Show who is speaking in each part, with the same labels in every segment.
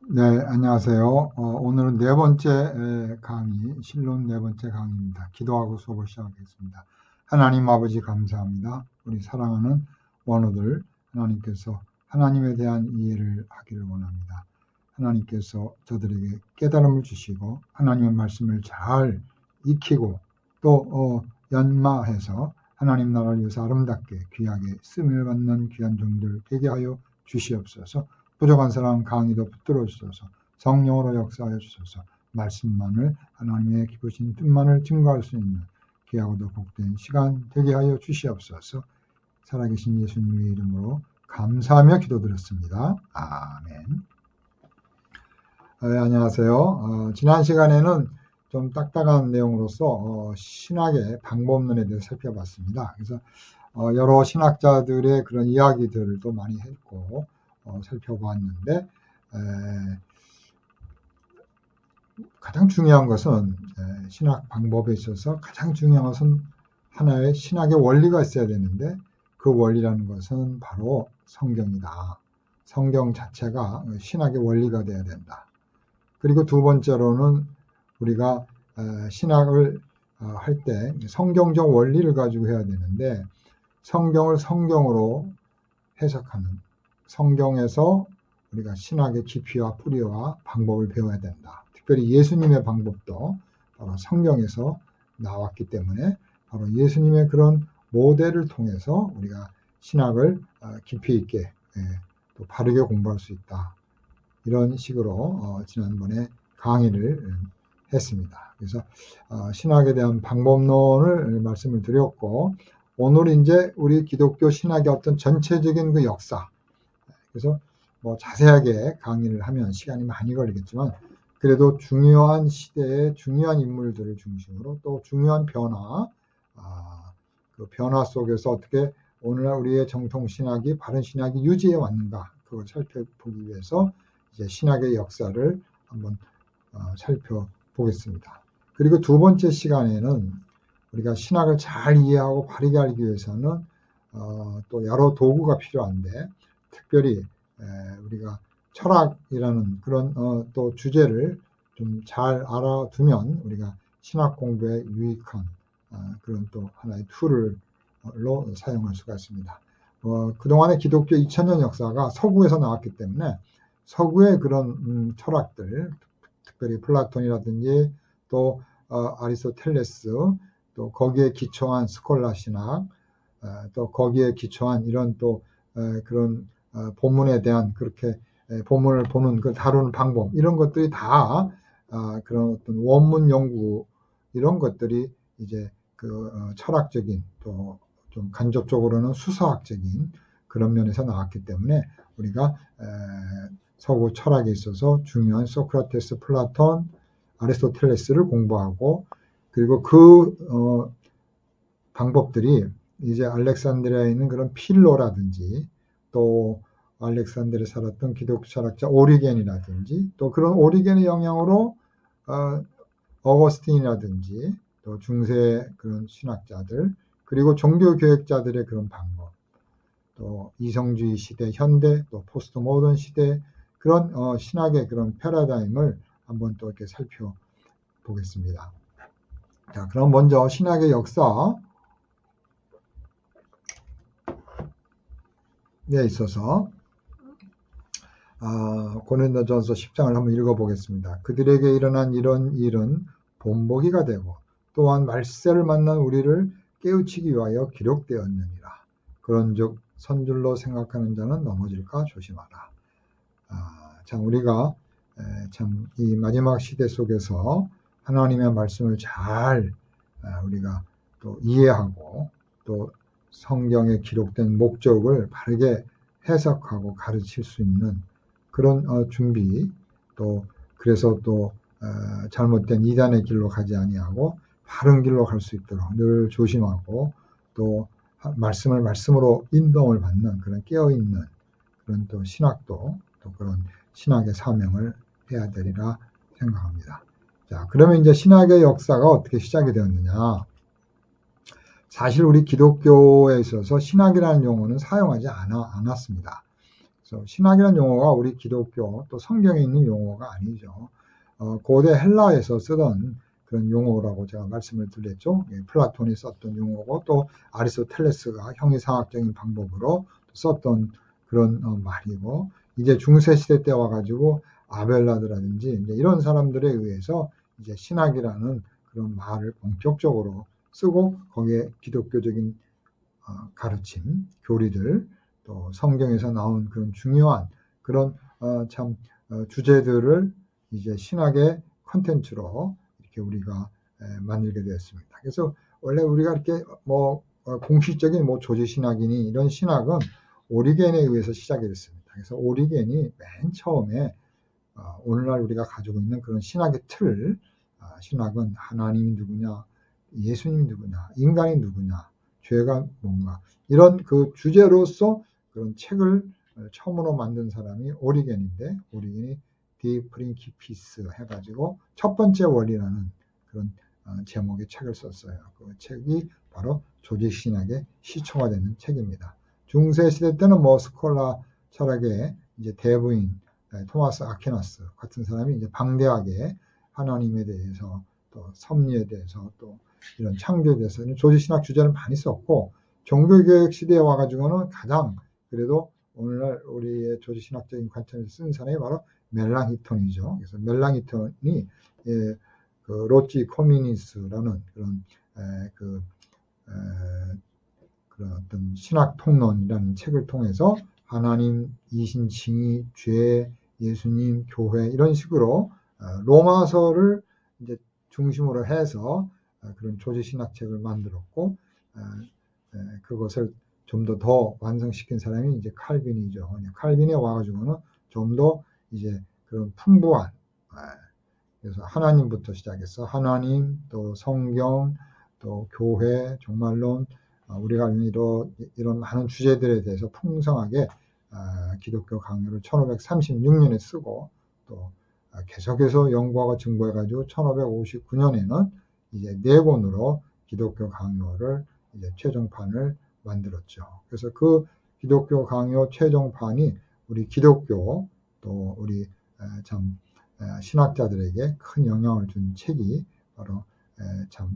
Speaker 1: 네, 안녕하세요. 오늘은 네 번째 강의, 신론 네 번째 강의입니다. 기도하고 수업을 시작하겠습니다. 하나님 아버지 감사합니다. 우리 사랑하는 원우들, 하나님께서 하나님에 대한 이해를 하기를 원합니다. 하나님께서 저들에게 깨달음을 주시고 하나님의 말씀을 잘 익히고 또 연마해서 하나님 나라를 위해서 아름답게 귀하게 쓰임을 받는 귀한 종들 되게 하여 주시옵소서. 부족한 사람 강의도 붙들어 주소서. 성령으로 역사하여 주소서. 말씀만을 하나님의 기쁘신 뜻만을 증거할 수 있는 귀하고도 복된 시간 되게 하여 주시옵소서. 살아계신 예수님의 이름으로 감사하며 기도드렸습니다. 아멘. 안녕하세요. 지난 시간에는 좀 딱딱한 내용으로서 신학의 방법론에 대해서 살펴봤습니다. 그래서 여러 신학자들의 그런 이야기들도 많이 했고 살펴보았는데 가장 중요한 것은 신학 방법에 있어서 가장 중요한 것은 하나의 신학의 원리가 있어야 되는데 그 원리라는 것은 바로 성경이다. 성경 자체가 신학의 원리가 되어야 된다. 그리고 두 번째로는 우리가 신학을 할 때 성경적 원리를 가지고 해야 되는데 성경을 성경으로 해석하는 성경에서 우리가 신학의 깊이와 뿌리와 방법을 배워야 된다. 특별히 예수님의 방법도 바로 성경에서 나왔기 때문에 바로 예수님의 그런 모델을 통해서 우리가 신학을 깊이 있게 또 바르게 공부할 수 있다. 이런 식으로 지난번에 강의를 했습니다. 그래서 신학에 대한 방법론을 말씀을 드렸고 오늘 이제 우리 기독교 신학의 어떤 전체적인 그 역사 그래서 뭐 자세하게 강의를 하면 시간이 많이 걸리겠지만 그래도 중요한 시대의 중요한 인물들을 중심으로 또 중요한 변화 그 변화 속에서 어떻게 오늘날 우리의 정통 신학이 바른 신학이 유지해 왔는가 그걸 살펴보기 위해서 이제 신학의 역사를 한번 살펴보겠습니다. 그리고 두 번째 시간에는 우리가 신학을 잘 이해하고 바르게 알기 위해서는 또 여러 도구가 필요한데 특별히 우리가 철학이라는 그런 또 주제를 좀 잘 알아두면 우리가 신학 공부에 유익한 그런 또 하나의 툴로 사용할 수가 있습니다. 그동안의 기독교 2000년 역사가 서구에서 나왔기 때문에 서구의 그런 철학들, 특별히 플라톤이라든지 또 아리스토텔레스, 또 거기에 기초한 스콜라 신학, 또 거기에 기초한 이런 또 그런 본문에 대한 그렇게 본문을 보는 그 다루는 방법 이런 것들이 다 그런 어떤 원문 연구 이런 것들이 이제 그 철학적인 또 좀 간접적으로는 수사학적인 그런 면에서 나왔기 때문에 우리가 서구 철학에 있어서 중요한 소크라테스, 플라톤, 아리스토텔레스를 공부하고 그리고 그 방법들이 이제 알렉산드리아에 있는 그런 필로라든지 또 알렉산드리아에 살았던 기독교 철학자 오리겐이라든지 또 그런 오리겐의 영향으로 어거스틴이라든지 또 중세 그런 신학자들 그리고 종교교역자들의 그런 방법 또 이성주의 시대, 현대 또 포스트 모던 시대 그런 신학의 그런 패러다임을 한번 또 이렇게 살펴보겠습니다. 자, 그럼 먼저 신학의 역사에 있어서 고린도전서 10장을 한번 읽어보겠습니다. 그들에게 일어난 이런 일은 본보기가 되고 또한 말세를 만난 우리를 깨우치기 위하여 기록되었느니라. 그런즉 선줄로 생각하는 자는 넘어질까 조심하라. 참 우리가 참 이 마지막 시대 속에서 하나님의 말씀을 잘 우리가 또 이해하고 또 성경에 기록된 목적을 바르게 해석하고 가르칠 수 있는 그런 준비 또 그래서 또 잘못된 이단의 길로 가지 아니하고 바른 길로 갈 수 있도록 늘 조심하고 또 말씀을 말씀으로 인도를 받는 그런 깨어있는 그런 또 신학도 또 그런 신학의 사명을 해야 되리라 생각합니다. 자, 그러면 이제 신학의 역사가 어떻게 시작이 되었느냐? 사실 우리 기독교에 있어서 신학이라는 용어는 사용하지 않았습니다. 그래서 신학이라는 용어가 우리 기독교 또 성경에 있는 용어가 아니죠. 고대 헬라에서 쓰던 그런 용어라고 제가 말씀을 드렸죠. 플라톤이 썼던 용어고 또 아리스토텔레스가 형이상학적인 방법으로 썼던 그런 말이고, 이제 중세시대 때 와가지고 아벨라드라든지 이제 이런 사람들에 의해서 이제 신학이라는 그런 말을 본격적으로 쓰고 거기에 기독교적인 가르침, 교리들, 또 성경에서 나온 그런 중요한 그런 주제들을 이제 신학의 컨텐츠로 이렇게 우리가 만들게 되었습니다. 그래서 원래 우리가 이렇게 공식적인 조지 신학이니 이런 신학은 오리겐에 의해서 시작이 됐습니다. 그래서 오리겐이 맨 처음에 오늘날 우리가 가지고 있는 그런 신학의 틀, 신학은 하나님이 누구냐, 예수님이 누구냐, 인간이 누구냐, 죄가 뭔가, 이런 그 주제로서 그런 책을 처음으로 만든 사람이 오리겐인데, 오리겐이 디 프린키피스 해가지고 첫 번째 원리라는 그런 제목의 책을 썼어요. 그 책이 바로 조지 신학의 시초가 되는 책입니다. 중세 시대 때는 스콜라 철학의 이제 대부인 토마스 아퀴나스 같은 사람이 이제 방대하게 하나님에 대해서 또 섭리에 대해서 또 이런 창조에 대해서는 조지 신학 주제를 많이 썼고, 종교개혁 시대에 와가지고는 가장 그래도 오늘날 우리의 조지 신학적인 관점에서 쓴 사람이 바로 멜랑히톤이죠. 그래서 멜랑히톤이 그 로치 코미니스라는 그런 어떤 신학 통론이라는 책을 통해서 하나님, 이신, 징의, 죄, 예수님, 교회 이런 식으로 로마서를 이제 중심으로 해서 그런 조지 신학책을 만들었고, 그것을 좀 더 완성시킨 사람이 이제 칼빈이죠. 칼빈에 와가지고는 좀 더 이제 그런 풍부한, 그래서 하나님부터 시작해서 하나님, 또 성경, 또 교회, 종말론, 우리가 이런 많은 주제들에 대해서 풍성하게 기독교 강요를 1536년에 쓰고, 또 계속해서 연구하고 증거해가지고 1559년에는 이제 4권으로 기독교 강요를 이제 최종판을 만들었죠. 그래서 그 기독교 강요 최종판이 우리 기독교 또 우리 신학자들에게 큰 영향을 준 책이 바로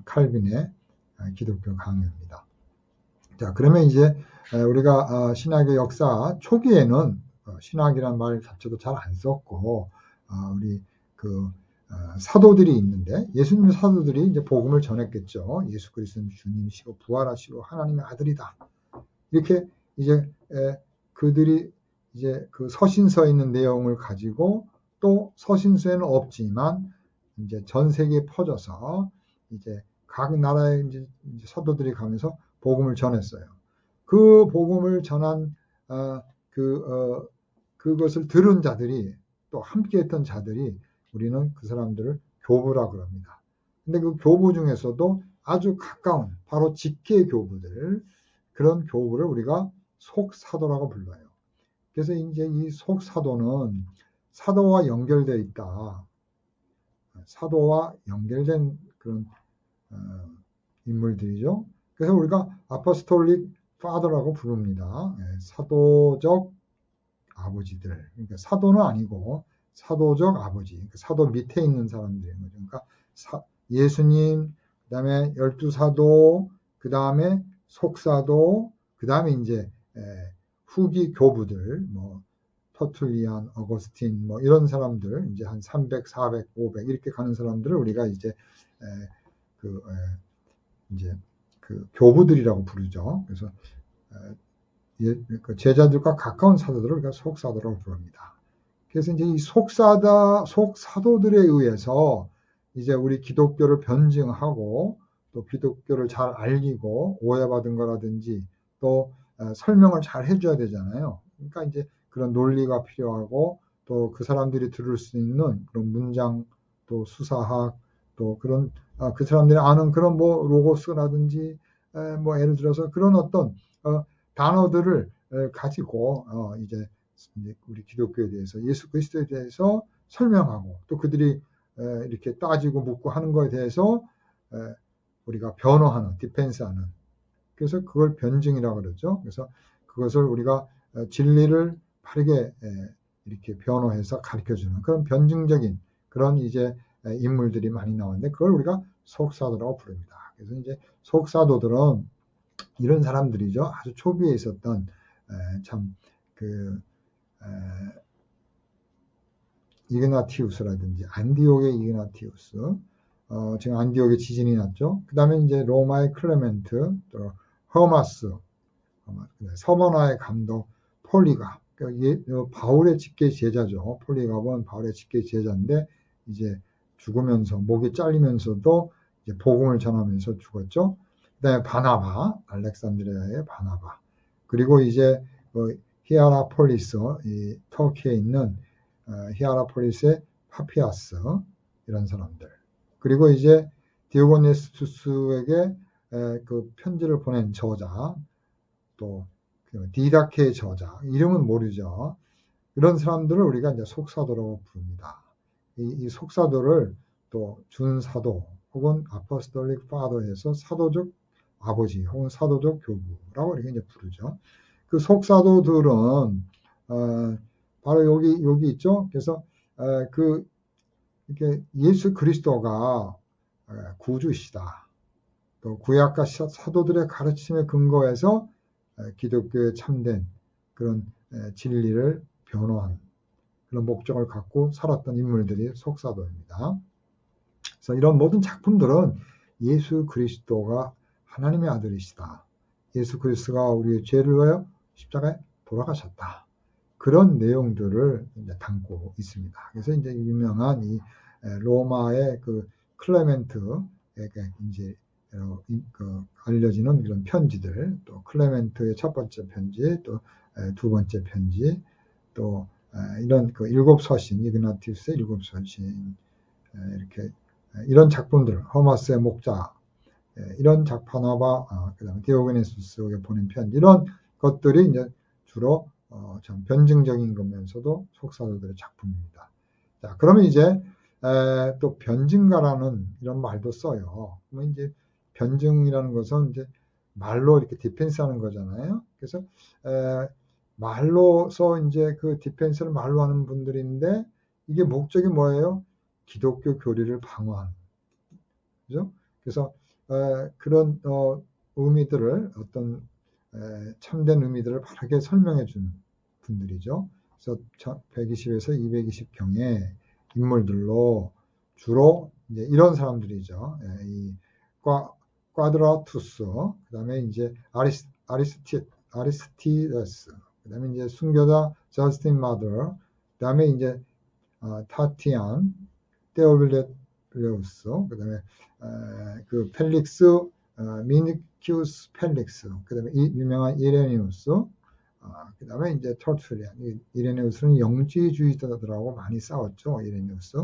Speaker 1: 칼빈의 기독교 강요입니다. 자, 그러면 이제 우리가 신학의 역사 초기에는 신학이란 말 자체도 잘 안 썼고, 우리 사도들이 있는데, 예수님의 사도들이 이제 복음을 전했겠죠. 예수 그리스도는 주님이시고 부활하시고 하나님의 아들이다. 이렇게 이제 그들이 이제 그 서신서에 있는 내용을 가지고, 또 서신서에는 없지만 이제 전 세계에 퍼져서 이제 각 나라의 이제 사도들이 가면서 복음을 전했어요. 그 복음을 전한 그것을 들은 자들이, 또 함께했던 자들이, 우리는 그 사람들을 교부라 그럽니다. 근데 그 교부 중에서도 아주 가까운 바로 직계 교부들, 그런 교부를 우리가 속사도라고 불러요. 그래서 이제 이 속사도는 사도와 연결되어 있다. 사도와 연결된 그런 인물들이죠. 그래서 우리가 아포스톨릭 파더라고 부릅니다. 사도적 아버지들. 그러니까 사도는 아니고 사도적 아버지. 그러니까 사도 밑에 있는 사람들인 거죠. 그러니까 예수님, 그 다음에 12사도, 그 다음에 속사도, 그 다음에 이제 후기 교부들, 터툴리안, 어거스틴, 이런 사람들, 이제 한 300, 400, 500 이렇게 가는 사람들을 우리가 이제 그 교부들이라고 부르죠. 그래서 제자들과 가까운 사도들을 우리가 속사도라고 부릅니다. 그래서 이제 이 속사도들에 의해서 이제 우리 기독교를 변증하고, 또 기독교를 잘 알리고 오해받은 거라든지 또 설명을 잘 해줘야 되잖아요. 그러니까 이제 그런 논리가 필요하고, 또 그 사람들이 들을 수 있는 그런 문장, 또 수사학, 또 그런 그 사람들이 아는 그런 로고스라든지 예를 들어서 그런 어떤 단어들을 가지고 이제 우리 기독교에 대해서, 예수 그리스도에 대해서 설명하고, 또 그들이 이렇게 따지고 묻고 하는 것에 대해서 우리가 변호하는, 디펜스하는, 그래서 그걸 변증이라고 그러죠. 그래서 그것을 우리가 진리를 바르게 이렇게 변호해서 가르쳐주는 그런 변증적인 그런 이제 인물들이 많이 나오는데 그걸 우리가 속사도라고 부릅니다. 그래서 이제 속사도들은 이런 사람들이죠. 아주 초기에 있었던 참 그 이그나티우스라든지 안디옥의 이그나티우스, 지금 안디옥에 지진이 났죠. 그 다음에 이제 로마의 클레멘트, 또 허마스, 서머나의 감독 폴리갑, 바울의 직계 제자죠. 폴리갑은 바울의 직계 제자인데 이제 죽으면서 목이 잘리면서도 이제 복음을 전하면서 죽었죠. 그다음에 바나바, 알렉산드리아의 바나바, 그리고 이제 히아라폴리스, 이 터키에 있는 히아라폴리스의 파피아스, 이런 사람들. 그리고 이제 디오고네스투스에게 그 편지를 보낸 저자, 또 디다케의 저자, 이름은 모르죠. 이런 사람들을 우리가 이제 속사도라고 부릅니다. 이 속사도를 또 준사도 혹은 아포스톨릭 파더에서 사도적 아버지 혹은 사도적 교부라고 이렇게 이제 부르죠. 그 속사도들은 바로 여기 있죠. 그래서 이렇게 예수 그리스도가 구주시다. 또 구약과 사도들의 가르침에 근거해서 기독교에 참된 그런 진리를 변호한 그런 목적을 갖고 살았던 인물들이 속사도입니다. 그래서 이런 모든 작품들은 예수 그리스도가 하나님의 아들이시다. 예수 그리스도가 우리의 죄를 위하여 십자가에 돌아가셨다. 그런 내용들을 이제 담고 있습니다. 그래서 이제 유명한 이 로마의 그 클레멘트에게 이제 알려지는 그런 편지들, 또 클레멘트의 첫 번째 편지, 또 두 번째 편지, 또 이런 그 일곱 서신, 이그나티우스의 일곱 서신, 이렇게 이런 작품들, 허마스의 목자, 이런 바나바, 그다음에 디오게네수스에게 보낸 편지, 이런 것들이 이제 주로 참 변증적인 거면서도 속사도들의 작품입니다. 자, 그러면 이제 또 변증가라는 이런 말도 써요. 그러면 이제 변증이라는 것은 이제 말로 이렇게 디펜스하는 거잖아요. 그래서 말로서 이제 그 디펜스를 말로 하는 분들인데 이게 목적이 뭐예요? 기독교 교리를 방어하는, 그죠? 그래서 그런 의미들을 어떤 참된 의미들을 바르게 설명해 주는 분들이죠. 그래서 120에서 220경의 인물들로 주로 이제 이런 사람들이죠. 이 꽈드라투스, 그다음에 이제 아리스티데스, 그다음에 이제 순교자 저스틴 마더, 그다음에 이제 타티안, 테오빌레우스, 그다음에 그 펠릭스, 미니큐스 펠릭스, 그다음에 유명한 이레니우스, 그다음에 이제 터툴리안. 이레니우스는 영지주의자들하고 많이 싸웠죠. 이레니우스.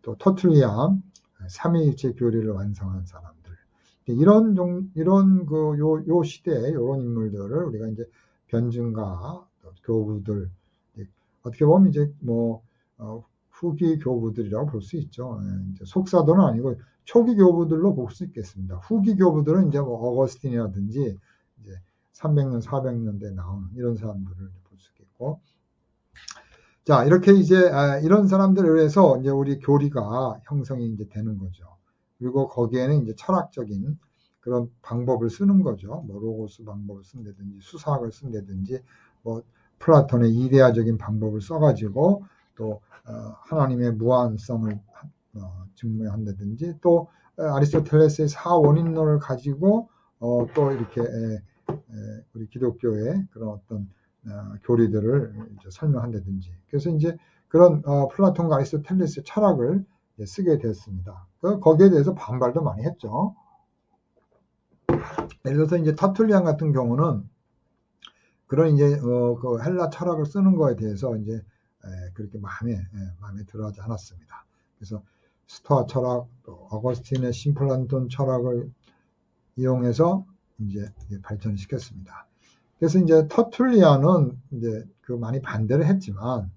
Speaker 1: 또 터툴리안, 삼위일체 교리를 완성한 사람들. 이런 요 시대에 이런 인물들을 우리가 이제 변증가, 교부들, 어떻게 보면 이제 후기 교부들이라고 볼 수 있죠. 이제 속사도는 아니고 초기 교부들로 볼 수 있겠습니다. 후기 교부들은 이제 어거스틴이라든지 이제 300년, 400년대에 나오는 이런 사람들을 볼 수 있겠고. 자, 이렇게 이제 이런 사람들에 의해서 이제 우리 교리가 형성이 이제 되는 거죠. 그리고 거기에는 이제 철학적인 그런 방법을 쓰는 거죠. 로고스 방법을 쓴다든지 수사학을 쓴다든지 플라톤의 이데아적인 방법을 써가지고 또 하나님의 무한성을 증명한다든지 또 아리스토텔레스의 사원인론을 가지고 또 이렇게 우리 기독교의 그런 어떤 교리들을 이제 설명한다든지. 그래서 이제 그런 플라톤과 아리스토텔레스의 철학을 쓰게 됐습니다. 거기에 대해서 반발도 많이 했죠. 예를 들어서 이제 터툴리안 같은 경우는 그런 이제 그 헬라 철학을 쓰는 거에 대해서 이제 그렇게 마음에 들어하지 않았습니다. 그래서 스토아 철학, 또 어거스틴의 심플란톤 철학을 이용해서 이제 발전을 시켰습니다. 그래서 이제 터툴리안은 이제 그 많이 반대를 했지만,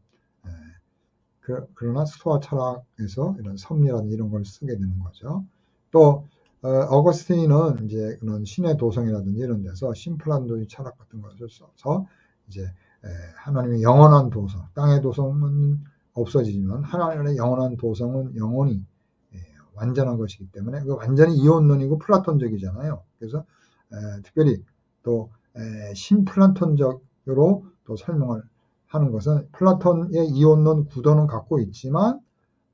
Speaker 1: 그러나 스토아 철학에서 이런 섭리라든지 이런 걸 쓰게 되는 거죠. 또 어거스틴은 이제 그런 신의 도성이라든지 이런 데서 심플란톤 철학 같은 것을 써서 이제 하나님의 영원한 도성, 땅의 도성은 없어지지만 하나님의 영원한 도성은 영원히 완전한 것이기 때문에 그 완전히 이원론이고 플라톤적이잖아요. 그래서 특별히 또 신플라톤적으로 또 설명을 하는 것은 플라톤의 이원론 구도는 갖고 있지만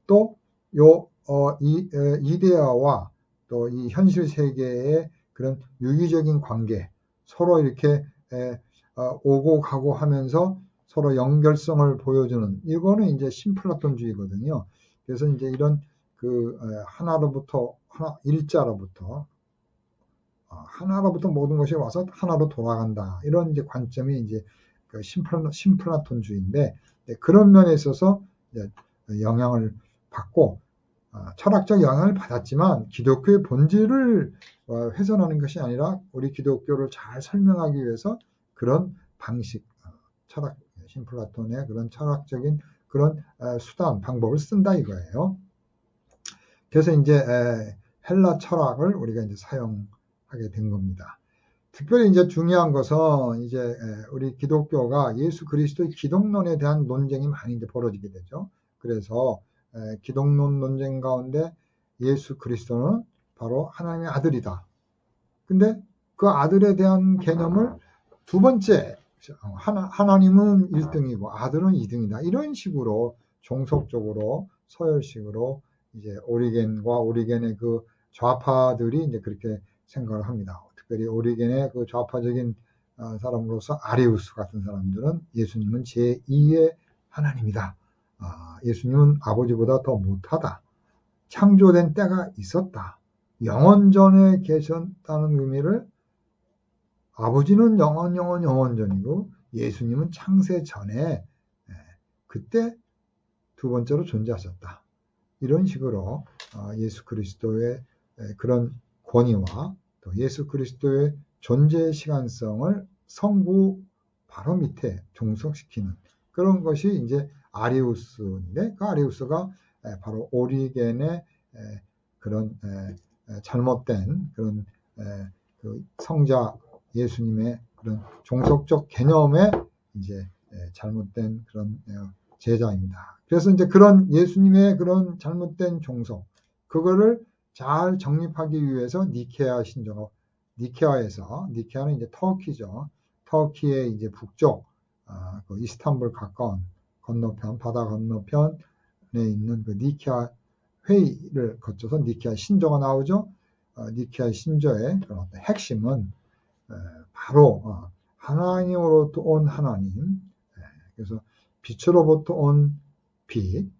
Speaker 1: 또 이데아와 또 이 현실 세계의 그런 유기적인 관계, 서로 이렇게 오고 가고 하면서 서로 연결성을 보여주는, 이거는 이제 신플라톤주의거든요. 그래서 이제 이런 하나로부터 일자로부터 모든 것이 와서 하나로 돌아간다, 이런 이제 관점이 이제 그 신플라톤주의인데, 그런 면에 있어서 이제 영향을 받고 철학적 영향을 받았지만 기독교의 본질을 훼손하는 것이 아니라 우리 기독교를 잘 설명하기 위해서 그런 방식, 신플라톤의 그런 철학적인 그런 수단, 방법을 쓴다 이거예요. 그래서 이제 헬라 철학을 우리가 이제 사용하게 된 겁니다. 특별히 이제 중요한 것은 이제 우리 기독교가 예수 그리스도의 기독론에 대한 논쟁이 많이 이제 벌어지게 되죠. 그래서 기독론 논쟁 가운데 예수 그리스도는 바로 하나님의 아들이다. 근데 그 아들에 대한 개념을 두 번째, 하나님은 1등이고 아들은 2등이다. 이런 식으로 종속적으로 서열식으로 이제 오리겐의 그 좌파들이 이제 그렇게 생각을 합니다. 특별히 오리겐의 그 좌파적인 사람으로서 아리우스 같은 사람들은 예수님은 제2의 하나님이다. 예수님은 아버지보다 더 못하다. 창조된 때가 있었다. 영원전에 계셨다는 의미를, 아버지는 영원전이고 예수님은 창세 전에 그때 두 번째로 존재하셨다. 이런 식으로 예수 그리스도의 그런 권위와 또 예수 그리스도의 존재 시간성을 성부 바로 밑에 종속시키는 그런 것이 이제 아리우스인데, 그 아리우스가 바로 오리겐의 그런 잘못된 그런 그 성자 예수님의 그런 종속적 개념에 이제 잘못된 그런 제자입니다. 그래서 이제 그런 예수님의 그런 잘못된 종속, 그거를 잘 정립하기 위해서 니케아는 이제 터키죠. 터키의 이제 북쪽, 그 이스탄불 가까운 건너편, 바다 건너편에 있는 그 니케아 회의를 거쳐서 니케아 신조가 나오죠. 니케아 신조의 그런 어떤 핵심은 바로 하나님으로부터 온 하나님, 그래서 빛으로부터 온 빛,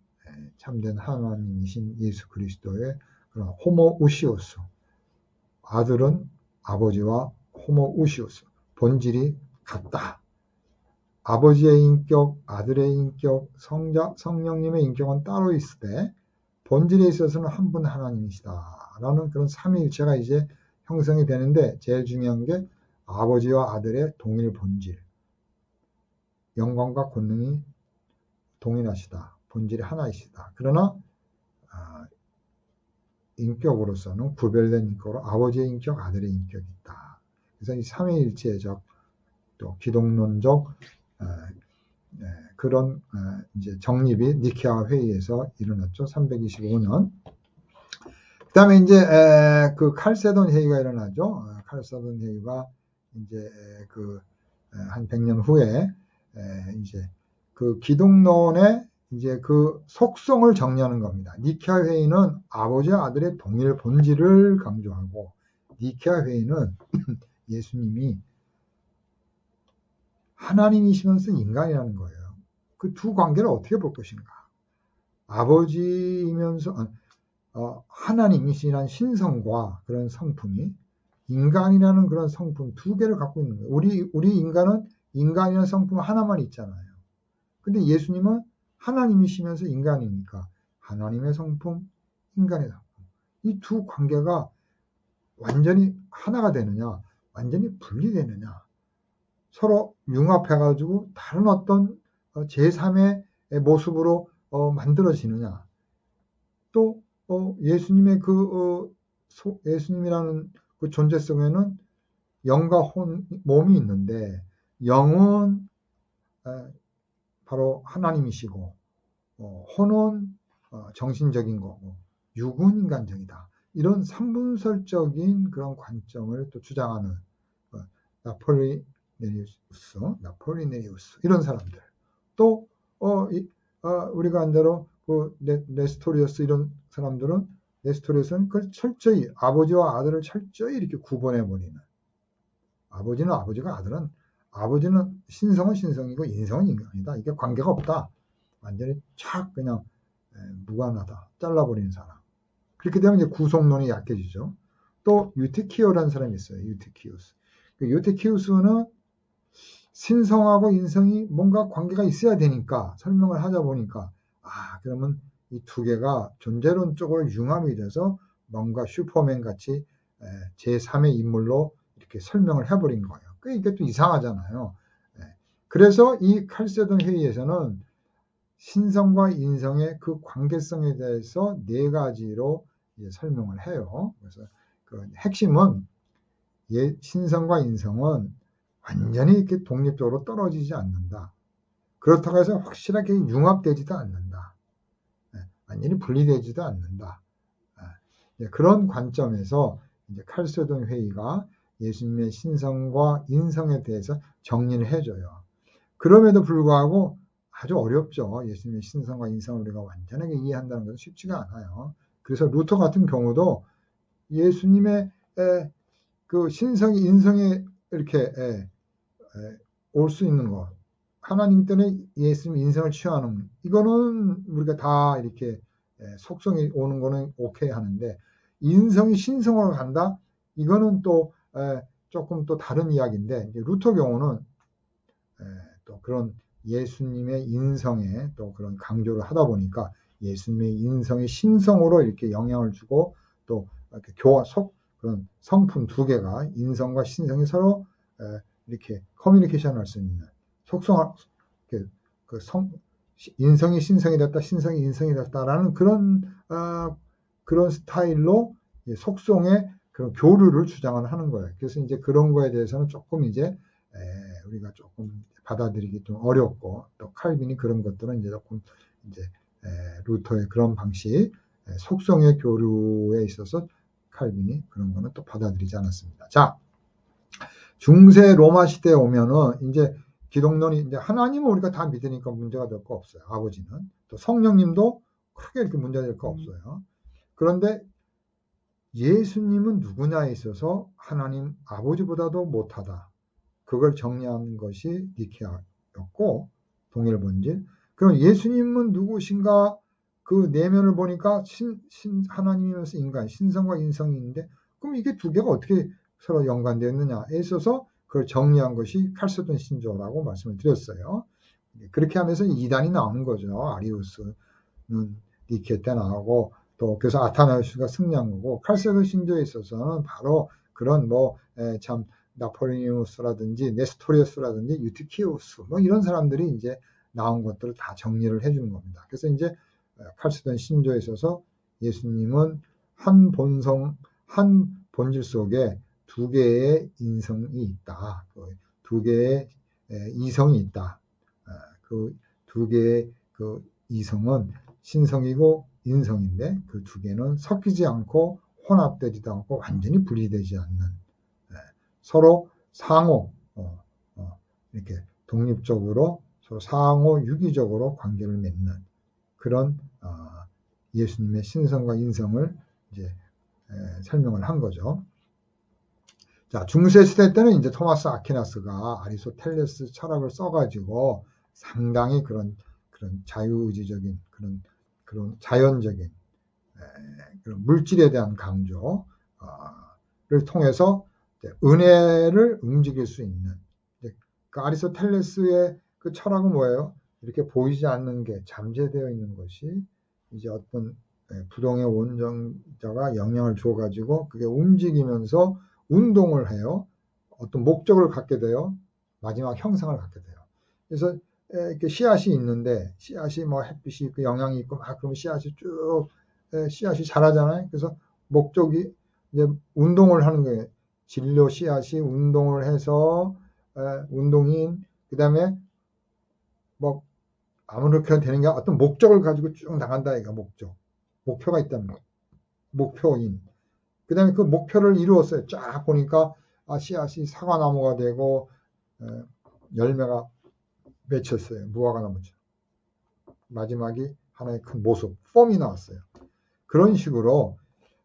Speaker 1: 참된 하나님이신 예수 그리스도의 그런 호모우시오스, 아들은 아버지와 호모우시오스, 본질이 같다. 아버지의 인격, 아들의 인격, 성령님의 인격은 따로 있을 때 본질에 있어서는 한 분 하나님이시다 라는 그런 삼위일체가 이제 형성이 되는데, 제일 중요한 게 아버지와 아들의 동일 본질, 영광과 권능이 동일하시다, 본질이 하나이시다. 그러나 인격으로서는 구별된 인격으로 아버지의 인격, 아들의 인격이 있다. 그래서 이 삼위일체적 또 기독론적 그런 이제 정립이 니케아 회의에서 일어났죠. 325년. 그다음에 이제 그 칼세돈 회의가 일어나죠. 칼세돈 회의가 이제 그 한 100년 후에 이제 그 기독론의 이제 그 속성을 정리하는 겁니다. 니케아 회의는 아버지와 아들의 동일 본질을 강조하고, 니케아 회의는 예수님이 하나님이시면서 인간이라는 거예요. 그 두 관계를 어떻게 볼 것인가? 아버지이면서 하나님이시라는 신성과 그런 성품이 인간이라는 그런 성품 두 개를 갖고 있는 거예요. 우리 인간은 인간이라는 성품 하나만 있잖아요. 근데 예수님은 하나님이시면서 인간이니까 하나님의 성품, 인간의 성품, 이 두 관계가 완전히 하나가 되느냐, 완전히 분리되느냐, 서로 융합해가지고 다른 어떤 제3의 모습으로 만들어지느냐, 또 예수님의 예수님이라는 그 존재성에는 영과 몸이 있는데, 영은 바로 하나님이시고, 혼은 정신적인 거고, 육은 인간적이다. 이런 삼분설적인 그런 관점을 또 주장하는 나폴리네리우스 이런 사람들. 또 우리가 한 대로 그 네스토리우스 이런 사람들은 네스토리우스는 그걸 철저히 아버지와 아들을 철저히 이렇게 구분해 버리는. 아버지는 아버지가 아버지는 신성은 신성이고 인성은 인간이다. 이게 관계가 없다. 완전히 착 그냥 무관하다. 잘라버리는 사람. 그렇게 되면 이제 구속론이 약해지죠. 또 유티키오라는 사람이 있어요. 유티키우스. 그 유티키우스는 신성하고 인성이 뭔가 관계가 있어야 되니까 설명을 하자 보니까 그러면 이 두 개가 존재론적으로 융합이 돼서 뭔가 슈퍼맨 같이 제3의 인물로 이렇게 설명을 해버린 거예요. 이게 또 이상하잖아요. 그래서 이 칼세돈 회의에서는 신성과 인성의 그 관계성에 대해서 네 가지로 이제 설명을 해요. 그래서 그 핵심은 신성과 인성은 완전히 이렇게 독립적으로 떨어지지 않는다. 그렇다고 해서 확실하게 융합되지도 않는다. 완전히 분리되지도 않는다. 그런 관점에서 이제 칼세돈 회의가 예수님의 신성과 인성에 대해서 정리를 해줘요. 그럼에도 불구하고 아주 어렵죠. 예수님의 신성과 인성을 우리가 완전하게 이해한다는 것은 쉽지가 않아요. 그래서 루터 같은 경우도 예수님의 그 신성이 인성에 이렇게 올 수 있는 것, 하나님 때문에 예수님 인성을 취하는 이거는 우리가 다 이렇게 속성이 오는 거는 오케이 하는데 인성이 신성으로 간다? 이거는 또 조금 또 다른 이야기인데 루터 경우는 또 그런 예수님의 인성에 또 그런 강조를 하다 보니까 예수님의 인성의 신성으로 이렇게 영향을 주고 또 이렇게 그런 성품 두 개가 인성과 신성이 서로 이렇게 커뮤니케이션 할 수 있는 인성이 신성이 됐다, 신성이 인성이 됐다라는 그런 스타일로 속성의 그런 교류를 주장을 하는 거예요. 그래서 이제 그런 거에 대해서는 조금 이제 우리가 조금 받아들이기 좀 어렵고 또 칼빈이 그런 것들은 이제 조금 이제 루터의 그런 방식 속성의 교류에 있어서 칼빈이 그런 거는 또 받아들이지 않았습니다. 자, 중세 로마 시대에 오면은 이제 기독론이 이제 하나님은 우리가 다 믿으니까 문제가 될 거 없어요. 아버지는 또 성령님도 크게 이렇게 문제가 될 거 없어요. 그런데 예수님은 누구냐에 있어서 하나님 아버지보다도 못하다. 그걸 정리한 것이 니케아였고 동일 본질. 그럼 예수님은 누구신가? 그 내면을 보니까 하나님이면서 인간, 신성과 인성이 있는데 그럼 이게 두 개가 어떻게 서로 연관되어 있느냐에 있어서 그걸 정리한 것이 칼세돈 신조라고 말씀을 드렸어요. 그렇게 하면서 이단이 나오는 거죠. 아리우스는 니케 때 나오고 또 그래서 아타나우스가 승리한 거고 칼세돈 신조에 있어서는 바로 그런 참 나폴리우스라든지 네스토리우스라든지 유티키우스 이런 사람들이 이제 나온 것들을 다 정리를 해주는 겁니다. 그래서 이제 칼세돈 신조에 있어서 예수님은 한 본질 속에 두 개의 인성이 있다. 두 개의 이성이 있다. 그 두 개의 그 이성은 신성이고 인성인데 그 두 개는 섞이지 않고 혼합되지도 않고 완전히 분리되지 않는 서로 상호 이렇게 독립적으로 서로 상호 유기적으로 관계를 맺는 그런 예수님의 신성과 인성을 이제 설명을 한 거죠. 자, 중세 시대 때는 이제 토마스 아퀴나스가 아리스토텔레스 철학을 써가지고 상당히 그런 자유의지적인 그런 자연적인 그런 물질에 대한 강조를 통해서 은혜를 움직일 수 있는 그 아리스토텔레스의 그 철학은 뭐예요? 이렇게 보이지 않는 게 잠재되어 있는 것이 이제 어떤 부동의 원정자가 영향을 줘가지고 그게 움직이면서 운동을 해요. 어떤 목적을 갖게 돼요. 마지막 형상을 갖게 돼요. 그래서 이렇게 씨앗이 있는데 씨앗이 햇빛이 그 영향이 있고 그러면 씨앗이 쭉 씨앗이 자라잖아요. 그래서 목적이 이제 운동을 하는 거예요. 진료 씨앗이 운동을 해서 운동인 그다음에 뭐 아무렇게나 되는 게 어떤 목적을 가지고 쭉 나간다 이가 목표가 있다는 거. 목표인. 그다음에 그 목표를 이루었어요. 쫙 보니까 씨앗이 사과나무가 되고 열매가 맺혔어요. 무화과 나무죠. 마지막이 하나의 큰 모습, 폼이 나왔어요. 그런 식으로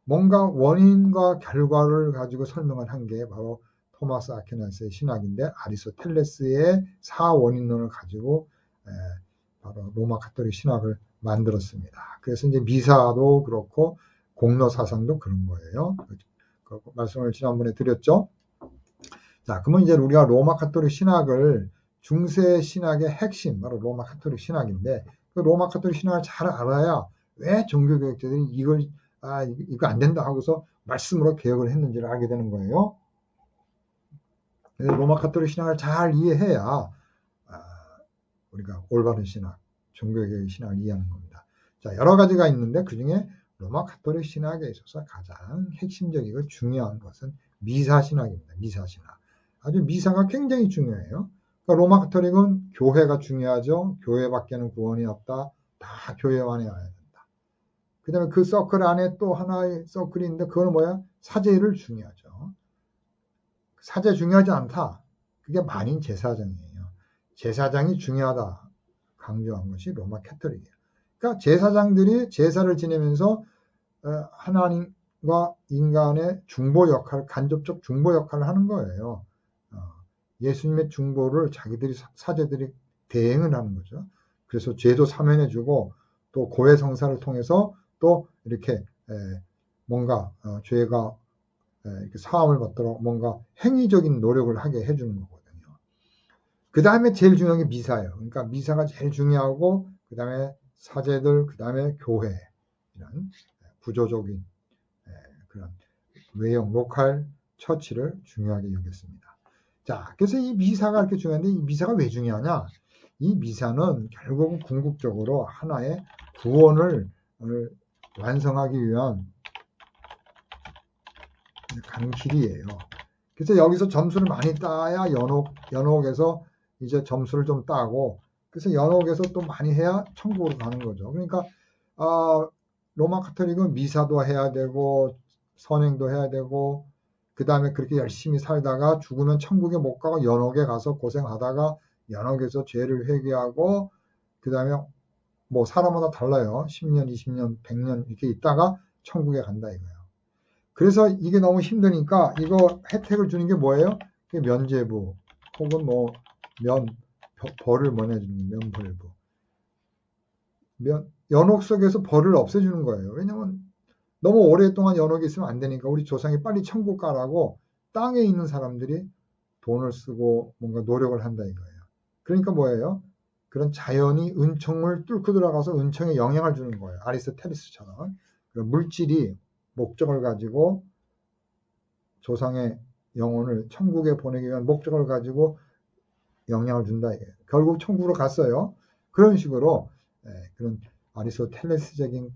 Speaker 1: 뭔가 원인과 결과를 가지고 설명을 한 게 바로 토마스 아퀴나스의 신학인데 아리스토텔레스의 사원인론을 가지고 바로 로마 가톨릭 신학을 만들었습니다. 그래서 이제 미사도 그렇고 공로 사상도 그런 거예요. 그 말씀을 지난번에 드렸죠. 자, 그러면 이제 우리가 로마 가톨릭 신학을 중세 신학의 핵심, 바로 로마 가톨릭 신학인데 그 로마 가톨릭 신학을 잘 알아야 왜 종교개혁자들이 이거 안 된다 하고서 말씀으로 개혁을 했는지를 알게 되는 거예요. 그래서 로마 가톨릭 신학을 잘 이해해야 우리가 올바른 신학, 종교개혁 신학을 이해하는 겁니다. 자, 여러 가지가 있는데 그 중에 로마 가톨릭 신학에 있어서 가장 핵심적이고 중요한 것은 미사 신학입니다. 미사 신학. 아주 미사가 굉장히 중요해요. 그러니까 로마 가톨릭은 교회가 중요하죠. 교회밖에는 구원이 없다. 다 교회만에 와야 된다. 그 다음에 그 서클 안에 또 하나의 서클이 있는데 그거는 뭐야? 사제를 중요하죠. 사제 중요하지 않다. 그게 만인 제사장이에요. 제사장이 중요하다. 강조한 것이 로마 가톨릭이에요. 그러니까 제사장들이 제사를 지내면서 하나님과 인간의 중보 역할, 간접적 중보 역할을 하는 거예요. 예수님의 중보를 자기들이 사제들이 대행을 하는 거죠. 그래서 죄도 사면해주고 또 고해 성사를 통해서 또 이렇게 뭔가 죄가 이렇게 사함을 받도록 뭔가 행위적인 노력을 하게 해주는 거거든요. 그 다음에 제일 중요한 게 미사예요. 그러니까 미사가 제일 중요하고 그 다음에 사제들, 그 다음에 교회 이런 구조적인 그런 외형, 로컬 처치를 중요하게 여겼습니다. 자, 그래서 이 미사가 이렇게 중요한데 이 미사가 왜 중요하냐? 이 미사는 결국은 궁극적으로 하나의 구원을 완성하기 위한 강길이에요. 그래서 여기서 점수를 많이 따야 연옥에서 이제 점수를 좀 따고 그래서 연옥에서 또 많이 해야 천국으로 가는 거죠. 그러니까 로마 가톨릭은 미사도 해야 되고 선행도 해야 되고 그 다음에 그렇게 열심히 살다가 죽으면 천국에 못 가고 연옥에 가서 고생하다가 연옥에서 죄를 회개하고 그 다음에 뭐 사람마다 달라요. 10년, 20년, 100년 이렇게 있다가 천국에 간다 이거예요. 그래서 이게 너무 힘드니까 이거 혜택을 주는 게 뭐예요? 면죄부 혹은 뭐 벌을 내주는 면벌부. 연옥 속에서 벌을 없애주는 거예요. 왜냐면 너무 오랫동안 연옥에 있으면 안 되니까 우리 조상이 빨리 천국 가라고 땅에 있는 사람들이 돈을 쓰고 뭔가 노력을 한다 이거예요. 그러니까 뭐예요? 그런 자연이 은총을 뚫고 들어가서 은총에 영향을 주는 거예요. 아리스토텔레스처럼. 물질이 목적을 가지고 조상의 영혼을 천국에 보내기 위한 목적을 가지고 영향을 준다 이거예요. 결국 천국으로 갔어요. 그런 식으로 그런 아리스토텔레스적인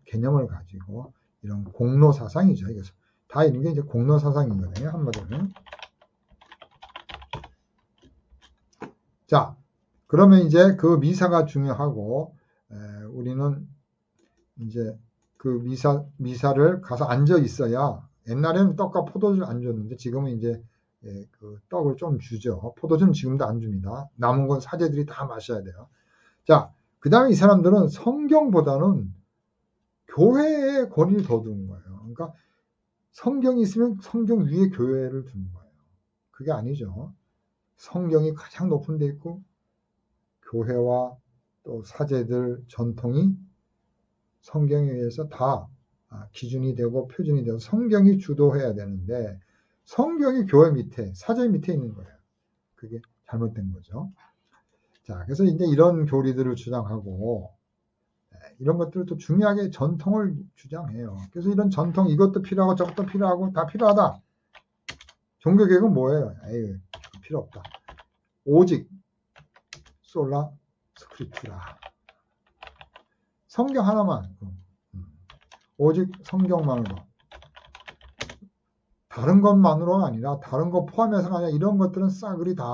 Speaker 1: 개념을 가지고 이런 공로 사상이죠. 이게 다 이런 게 이제 공로 사상이거든요. 한마디로는. 자, 그러면 이제 그 미사가 중요하고 우리는 이제 그 미사를 가서 앉아 있어야 옛날에는 떡과 포도주를 안 줬는데 지금은 이제 그 떡을 좀 주죠. 포도주는 지금도 안 줍니다. 남은 건 사제들이 다 마셔야 돼요. 자, 그 다음에 이 사람들은 성경보다는 교회의 권위를 더 두는 거예요. 그러니까 성경이 있으면 성경 위에 교회를 두는 거예요. 그게 아니죠. 성경이 가장 높은 데 있고 교회와 또 사제들 전통이 성경에 의해서 다 기준이 되고 표준이 되고 성경이 주도해야 되는데 성경이 교회 밑에 사제 밑에 있는 거예요. 그게 잘못된 거죠. 자, 그래서 이제 이런 교리들을 주장하고 이런 것들을 또 중요하게 전통을 주장해요. 그래서 이런 전통 이것도 필요하고 저것도 필요하고 다 필요하다. 종교개혁은 뭐예요? 에이, 필요 없다. 오직 솔라 스크립투라. 성경 하나만. 오직 성경만으로. 다른 것만으로가 아니라 다른 것 포함해서가 아니라 이런 것들은 싸그리 다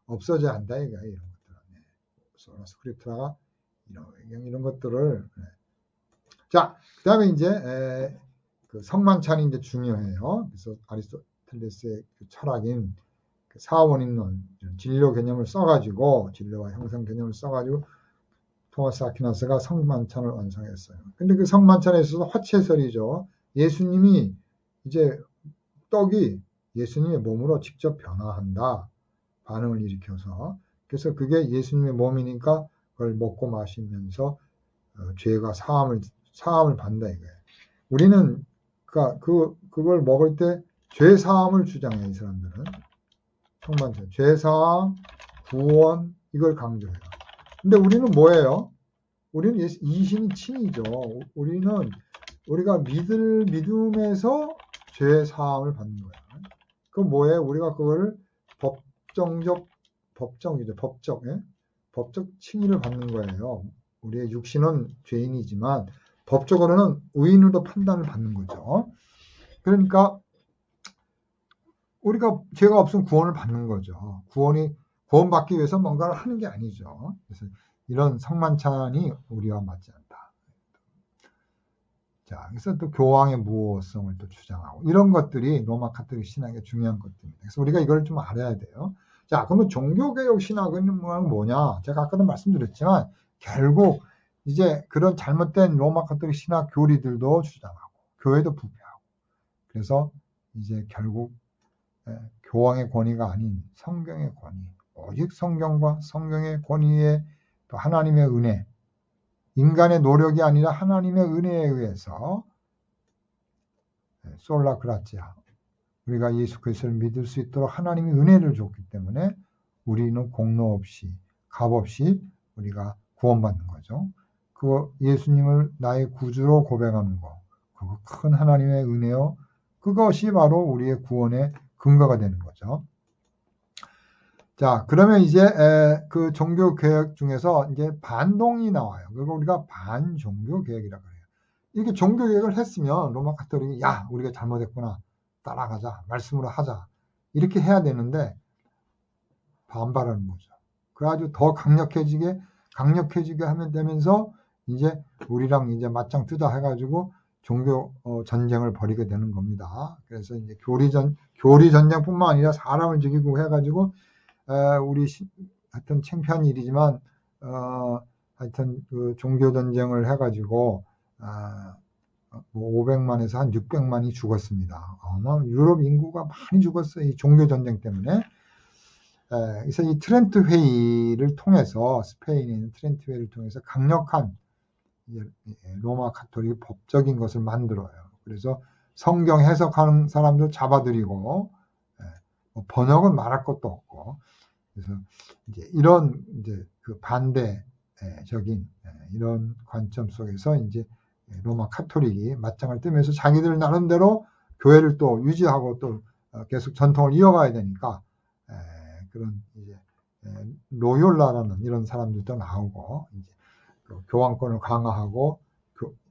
Speaker 1: 없어져야 한다 이거예요. 이런 것들은. 스크립트라가 이런 것들을. 자, 그 다음에 이제 그 성만찬이 이제 중요해요. 그래서 아리스토텔레스의 그 철학인 그 사원인론, 진료 개념을 써가지고, 진료와 형성 개념을 써가지고 토마스 아퀴나스가 성만찬을 완성했어요. 근데 그 성만찬에 있어서 화채설이죠. 예수님이 이제 떡이 예수님의 몸으로 직접 변화한다. 반응을 일으켜서. 그래서 그게 예수님의 몸이니까 그걸 먹고 마시면서 죄가 사함을 받는다 이거예요. 우리는 그걸 먹을 때 죄 사함을 주장해요. 이 사람들은. 성만찬. 죄 사함, 구원 이걸 강조해요. 근데 우리는 뭐예요? 우리는 이신이 친이죠. 우리가 믿음에서 죄 사함을 받는 거예요. 그럼 뭐예요? 우리가 그거를 법적 칭의를 받는 거예요. 우리의 육신은 죄인이지만 법적으로는 의인으로 판단을 받는 거죠. 그러니까 우리가 죄가 없으면 구원을 받는 거죠. 구원받기 위해서 뭔가를 하는 게 아니죠. 그래서 이런 성만찬이 우리와 맞지 않다. 자, 그래서 또 교황의 무호성을 또 주장하고 이런 것들이 로마 가톨릭 신학의 중요한 것들입니다. 그래서 우리가 이걸 좀 알아야 돼요. 자, 그러면 종교개혁 신학은 뭐냐? 제가 아까도 말씀드렸지만 결국 이제 그런 잘못된 로마 가톨릭 신학 교리들도 주장하고 교회도 부패하고 그래서 이제 결국 교황의 권위가 아닌 성경의 권위, 오직 성경과 성경의 권위에 또 하나님의 은혜, 인간의 노력이 아니라 하나님의 은혜에 의해서 솔라 그라치아, 우리가 예수 그리스도를 믿을 수 있도록 하나님이 은혜를 줬기 때문에 우리는 공로 없이 값 없이 우리가 구원받는 거죠. 그 예수님을 나의 구주로 고백하는 거, 그거 큰 하나님의 은혜요. 그것이 바로 우리의 구원의 근거가 되는 거죠. 자, 그러면 이제 그 종교 개혁 중에서 이제 반동이 나와요. 그리고 우리가 반종교 개혁이라고 해요. 이렇게 종교 개혁을 했으면 로마 가톨릭이 야, 우리가 잘못했구나. 따라가자. 말씀으로 하자. 이렇게 해야 되는데 반발하는 거죠. 그 아주 더 강력해지게 하면 되면서 이제 우리랑 이제 맞짱 뜨자 해가지고 종교 전쟁을 벌이게 되는 겁니다. 그래서 이제 교리 전쟁뿐만 아니라 사람을 죽이고 해가지고 우리 하여튼 창피한 일이지만 하여튼 그 종교 전쟁을 해가지고 뭐 500만에서 한 600만이 죽었습니다. 유럽 인구가 많이 죽었어요. 이 종교 전쟁 때문에. 그래서 이 트렌트 회의를 통해서 스페인에 있는 트렌트 회의를 통해서 강력한 로마 가톨릭 법적인 것을 만들어요. 그래서 성경 해석하는 사람들 잡아들이고 번역은 말할 것도 없고 그래서 이제 이런 이제 그 반대적인 이런 관점 속에서 이제 로마 가톨릭이 맞짱을 뜨면서 자기들 나름대로 교회를 또 유지하고 또 계속 전통을 이어가야 되니까 그런 이제 로욜라라는 이런 사람들도 나오고 이제 교황권을 강화하고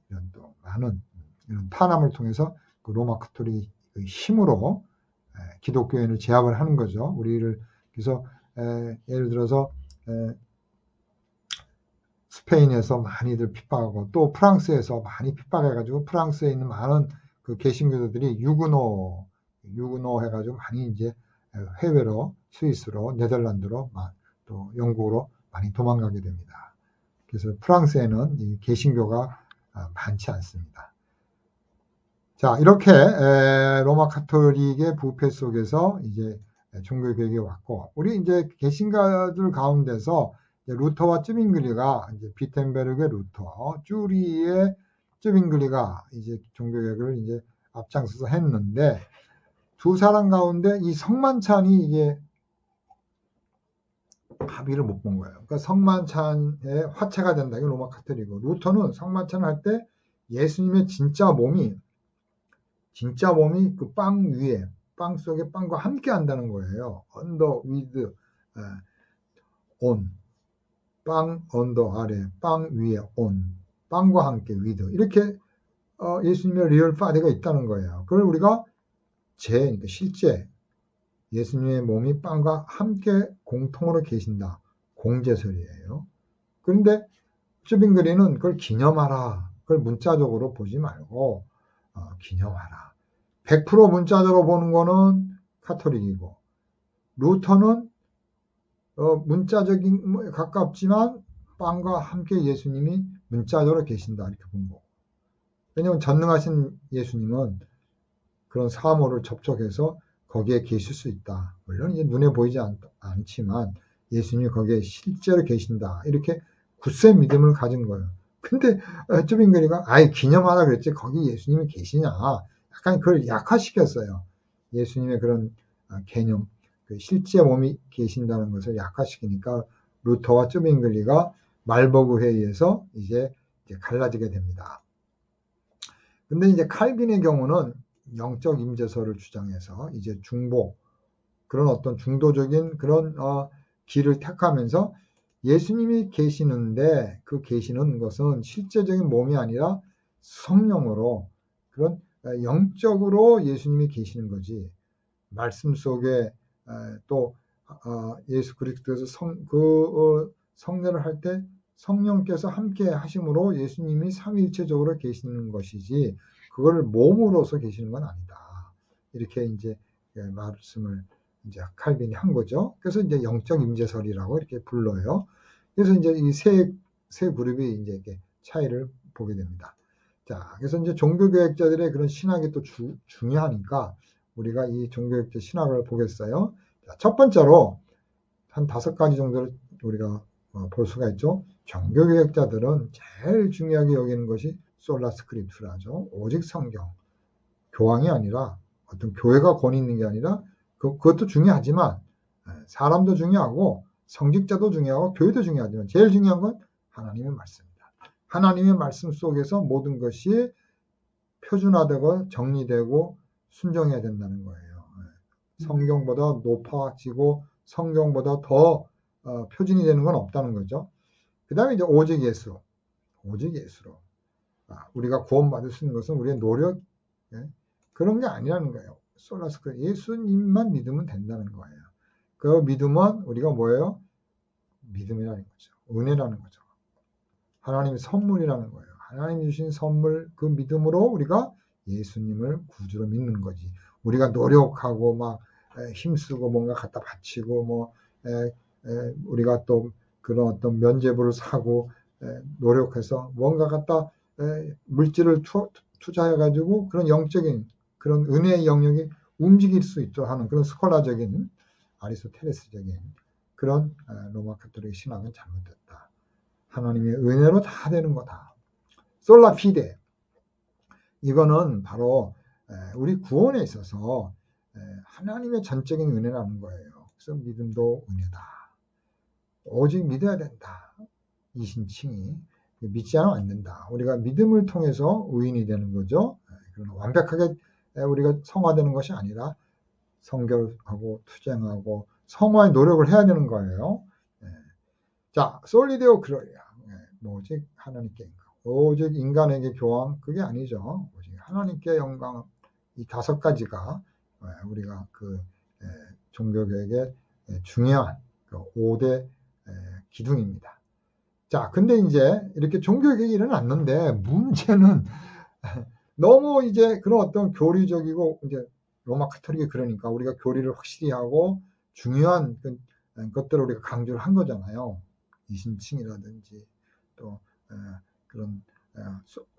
Speaker 1: 이런 또 많은 이런 탄압을 통해서 그 로마 가톨릭의 힘으로 기독교인을 제압을 하는 거죠. 우리를 그래서 예를 들어서 스페인에서 많이들 핍박하고 또 프랑스에서 많이 핍박해가지고 프랑스에 있는 많은 그 개신교도들이 유그노 해가지고 많이 이제 해외로 스위스로 네덜란드로 또 영국으로 많이 도망가게 됩니다. 그래서 프랑스에는 이 개신교가 많지 않습니다. 자, 이렇게 로마 가톨릭의 부패 속에서 이제 종교 개혁이 왔고, 우리 이제 개신가들 가운데서 루터와 쯔빙글리가 이제 비텐베르크의 루터, 쭈리의 쯔빙글리가 이제 종교 개혁을 이제 앞장서서 했는데 두 사람 가운데 이 성만찬이 이게 합의를 못 본 거예요. 그러니까 성만찬의 화채가 된다. 이게 로마 가톨릭이고, 루터는 성만찬을 할 때 예수님의 진짜 몸이 그 빵 위에, 빵 속에 빵과 함께 한다는 거예요. 언더 위드 온, 빵 언더 아래, 빵 위에 온, 빵과 함께 위드 이렇게 예수님의 리얼 파디가 있다는 거예요. 그걸 우리가 그러니까 실제 예수님의 몸이 빵과 함께 공통으로 계신다. 공제설이에요. 그런데 쭈빙그리는 그걸 기념하라. 그걸 문자적으로 보지 말고 기념하라. 100% 문자적으로 보는 거는 카톨릭이고 루터는 문자적인 가깝지만 빵과 함께 예수님이 문자적으로 계신다 이렇게 본 거고. 왜냐하면 전능하신 예수님은 그런 사물을 접촉해서 거기에 계실 수 있다. 물론 이제 눈에 보이지 않지만 예수님이 거기에 실제로 계신다. 이렇게 굳세 믿음을 가진 거예요. 근데 쭈빙그리가 아예 기념하라 그랬지 거기 예수님이 계시냐. 약간 그걸 약화시켰어요. 예수님의 그런 개념, 실제 몸이 계신다는 것을 약화시키니까 루터와 쭈빙글리가 말버그 회의에서 이제 갈라지게 됩니다. 근데 이제 칼빈의 경우는 영적 임재설을 주장해서 이제 중보, 그런 어떤 중도적인 그런 길을 택하면서 예수님이 계시는데 그 계시는 것은 실제적인 몸이 아니라 성령으로 그런 영적으로 예수님이 계시는 거지. 말씀 속에 또 예수 그리스도에서 성례를 할 때 성령께서 함께 하심으로 예수님이 삼위일체적으로 계시는 것이지 그걸 몸으로서 계시는 건 아니다. 이렇게 이제 말씀을 이제 칼빈이 한 거죠. 그래서 이제 영적 임재설이라고 이렇게 불러요. 그래서 이제 이 세 그룹이 이제 이렇게 차이를 보게 됩니다. 자, 그래서 이제 종교개혁자들의 그런 신학이 또 중요하니까 우리가 이 종교개혁자 신학을 보겠어요. 자, 첫 번째로 한 5가지 정도를 우리가 볼 수가 있죠. 종교개혁자들은 제일 중요하게 여기는 것이 솔라 스크립투라죠. 오직 성경. 교황이 아니라 어떤 교회가 권위 있는 게 아니라 그것도 중요하지만 사람도 중요하고 성직자도 중요하고 교회도 중요하지만 제일 중요한 건 하나님의 말씀입니다. 하나님의 말씀 속에서 모든 것이 표준화되고 정리되고 순종해야 된다는 거예요. 성경보다 높아지고 성경보다 더 표준이 되는 건 없다는 거죠. 그 다음에 이제 오직 예수. 오직 예수로. 우리가 구원받을 수 있는 것은 우리의 노력, 그런 게 아니라는 거예요. 솔라스크 예수님만 믿으면 된다는 거예요. 그 믿음은 우리가 뭐예요? 믿음이라는 거죠. 은혜라는 거죠. 하나님의 선물이라는 거예요. 하나님이 주신 선물 그 믿음으로 우리가 예수님을 구주로 믿는 거지. 우리가 노력하고 막 힘쓰고 뭔가 갖다 바치고 우리가 또 그런 어떤 면죄부를 사고 노력해서 뭔가 갖다 물질을 투자해가지고 그런 영적인 그런 은혜의 영역이 움직일 수 있도록 하는 그런 스콜라적인 아리스토텔레스적인 그런 로마 가톨릭 신학은 잘못됐다. 하나님의 은혜로 다 되는 거다. 솔라 피데. 이거는 바로 우리 구원에 있어서 하나님의 전적인 은혜라는 거예요. 그래서 믿음도 은혜다. 오직 믿어야 된다. 이신칭이. 믿지 않으면 안 된다. 우리가 믿음을 통해서 의인이 되는 거죠. 완벽하게 우리가 성화되는 것이 아니라 성결하고 투쟁하고 성화의 노력을 해야 되는 거예요. 자, 솔리데오 그러리야. 오직 하나님께 인간. 오직 인간에게 교황 그게 아니죠. 오직 하나님께 영광. 이 5가지가 우리가 그 종교개혁의 중요한 5대 기둥입니다. 자, 근데 이제 이렇게 종교개혁이 일어났는데 문제는 너무 이제 그런 어떤 교리적이고 이제 로마 카톨릭이 그러니까 우리가 교리를 확실히 하고 중요한 것들을 우리가 강조를 한 거잖아요. 이신칭이라든지 또 그런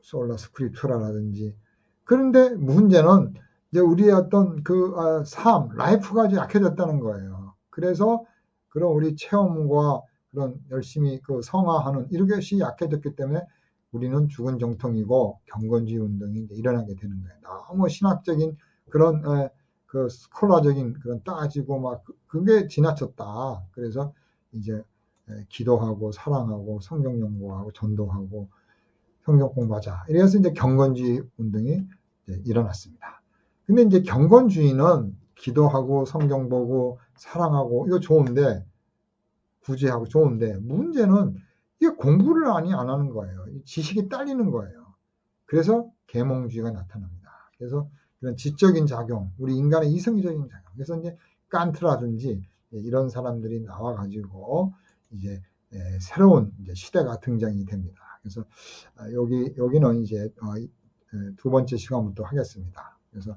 Speaker 1: 솔라 스크립투라라든지. 그런데 문제는 이제 우리의 어떤 그 삶, 라이프가 아주 약해졌다는 거예요. 그래서 그런 우리 체험과 그런 열심히 그 성화하는 이런 것이 약해졌기 때문에 우리는 죽은 정통이고 경건주의 운동이 이제 일어나게 되는 거예요. 너무 신학적인 그런 그 스콜라적인 그런 따지고 막 그게 지나쳤다. 그래서 이제 기도하고 사랑하고 성경 연구하고 전도하고 성경 공부하자. 이래서 이제 경건주의 운동이 이제 일어났습니다. 근데 이제 경건주의는 기도하고 성경 보고 사랑하고 이거 좋은데 구제하고 좋은데 문제는 이게 공부를 안 하는 거예요. 지식이 딸리는 거예요. 그래서 계몽주의가 나타납니다. 그래서 그런 지적인 작용, 우리 인간의 이성적인 작용. 그래서 이제 칸트라든지 이런 사람들이 나와가지고 이제 새로운 이제 시대가 등장이 됩니다. 그래서 여기는 이제 두 번째 시간부터 하겠습니다. 그래서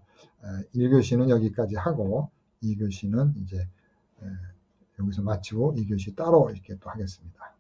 Speaker 1: 1교시는 여기까지 하고 2교시는 이제 여기서 마치고 2교시 따로 이렇게 또 하겠습니다.